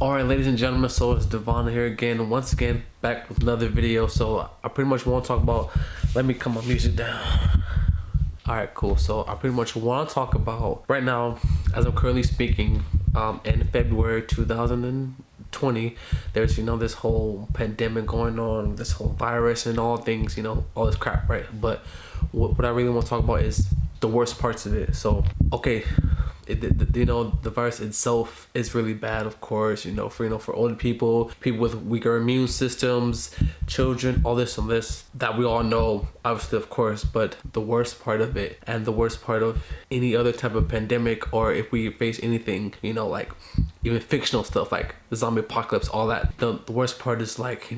Alright, ladies and gentlemen, so it's Devone here again, once again, back with another video. So I pretty much want to talk about, let me cut my music down. Alright, cool. So I pretty much want to talk about, right now, as I'm currently speaking, in February 2020, there's, this whole pandemic going on, this whole virus and all things, all this crap, right? But what I really want to talk about is the worst parts of it. So, okay. The virus itself is really bad, of course, for older people with weaker immune systems, children, all this and this that we all know, obviously, of course. But the worst part of it, and the worst part of any other type of pandemic, or if we face anything, like even fictional stuff like the zombie apocalypse, all that, the worst part is like,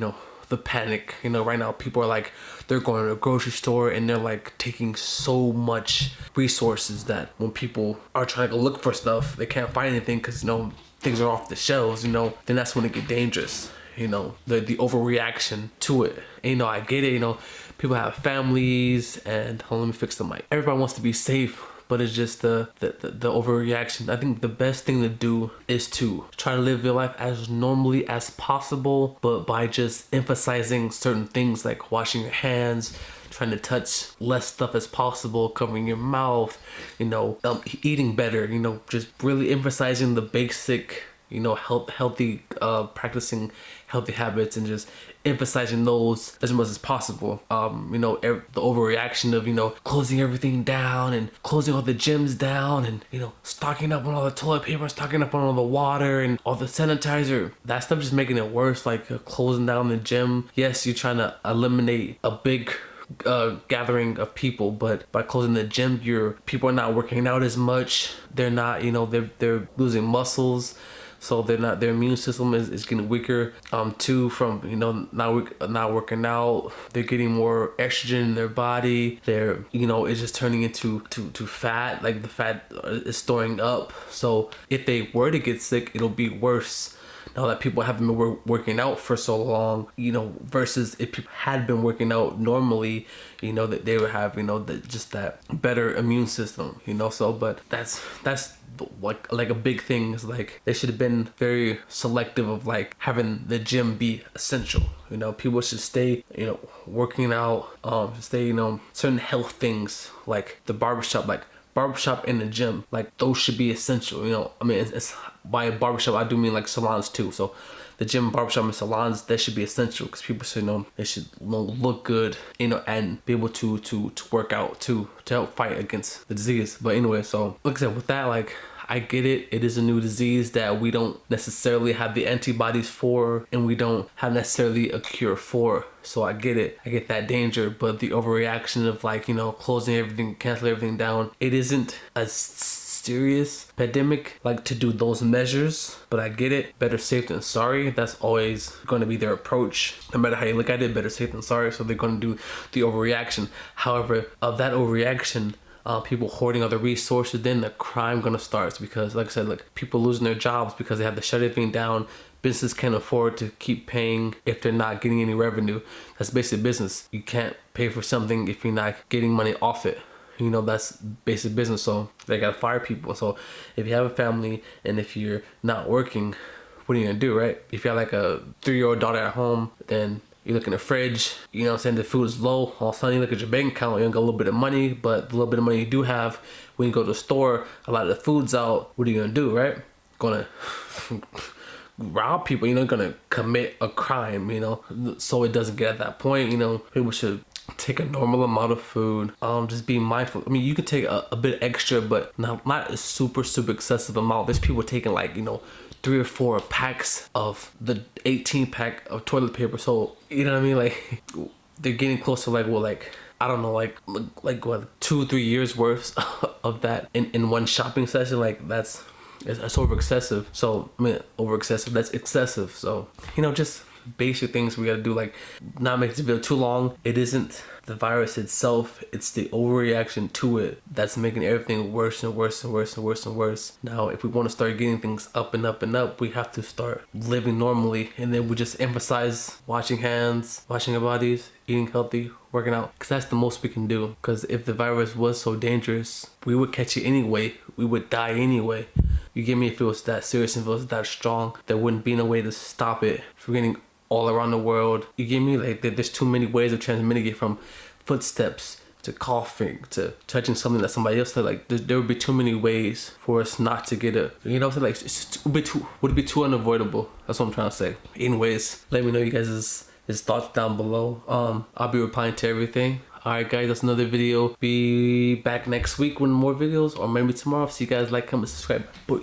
the panic. Right now people are like, they're going to a grocery store and they're like taking so much resources that when people are trying to go look for stuff, they can't find anything because things are off the shelves. Then that's when it get dangerous. The overreaction to it. And, I get it. People have families, and hold on, let me fix the mic. Everybody wants to be safe, but it's just the overreaction. I think the best thing to do is to try to live your life as normally as possible, but by just emphasizing certain things like washing your hands, trying to touch less stuff as possible, covering your mouth, eating better, just really emphasizing the basic, healthy, practicing healthy habits, and just emphasizing those as much as possible. The overreaction of, closing everything down and closing all the gyms down and, stocking up on all the toilet paper, stocking up on all the water and all the sanitizer. That stuff just making it worse, like closing down the gym. Yes, you're trying to eliminate a big gathering of people, but by closing the gym, people are not working out as much. They're not, they're losing muscles. So their immune system is getting weaker too from not working out. They're getting more estrogen in their body. They're it's just turning into fat. Like the fat is storing up. So if they were to get sick, it'll be worse. Now that people haven't been working out for so long, versus if people had been working out normally, that they would have just that better immune system. So but that's like a big thing is like they should have been very selective of like having the gym be essential. People should stay working out, stay certain health things like the barbershop and the gym, like those should be essential. It's by a barbershop I do mean like salons too. So the gym, barbershop, and salons, that should be essential because people should they should look good, and be able to work out to help fight against the disease. But anyway, so like I said, with that, like, I get it. It is a new disease that we don't necessarily have the antibodies for, and we don't have necessarily a cure for. So I get it. I get that danger, but the overreaction of like, closing everything, canceling everything down, it isn't a serious pandemic like to do those measures. But I get it. Better safe than sorry. That's always going to be their approach. No matter how you look at it, better safe than sorry. So they're going to do the overreaction. However, of that overreaction, people hoarding other resources, then the crime gonna start, because like I said, like people losing their jobs because they have to shut everything down. Business can't afford to keep paying if they're not getting any revenue. That's basic business. You can't pay for something if you're not getting money off it. That's basic business. So they gotta fire people. So if you have a family and if you're not working, what are you gonna do, right? If you have like a 3-year-old daughter at home, then you look in the fridge, the food is low. All of a sudden you look at your bank account, you got a little bit of money, but the little bit of money you do have, when you go to the store, a lot of the food's out. What are you gonna do, right? Gonna rob people, gonna commit a crime, so it doesn't get at that point. People should take a normal amount of food. Just be mindful. You can take a bit extra, but not a super excessive amount. There's people taking like 3 or 4 packs of the 18 pack of toilet paper. So like they're getting close to like I don't know, like what, 2-3 years worth of that in one shopping session. Like that's over excessive. So over excessive, that's excessive. So just basic things we gotta do, like not make this video too long. It isn't the virus itself, it's the overreaction to it that's making everything worse and worse and worse and worse and worse. Now if we want to start getting things up and up and up, we have to start living normally, and then we just emphasize washing hands, washing our bodies, eating healthy, working out, because that's the most we can do. Because if the virus was so dangerous, we would catch it anyway. We would die anyway. You get me? If it was that serious, if it was that strong, there wouldn't be no way to stop it from getting all around the world. You get me? Like, there's too many ways of transmitting it, from footsteps to coughing to touching something that somebody else said. Like, there would be too many ways for us not to get it. You know what I'm saying? Like, would it be too unavoidable? That's what I'm trying to say. Anyways, let me know you guys' thoughts down below. I'll be replying to everything. Alright guys, that's another video. Be back next week with more videos, or maybe tomorrow. See you guys, like, comment, subscribe. Bye.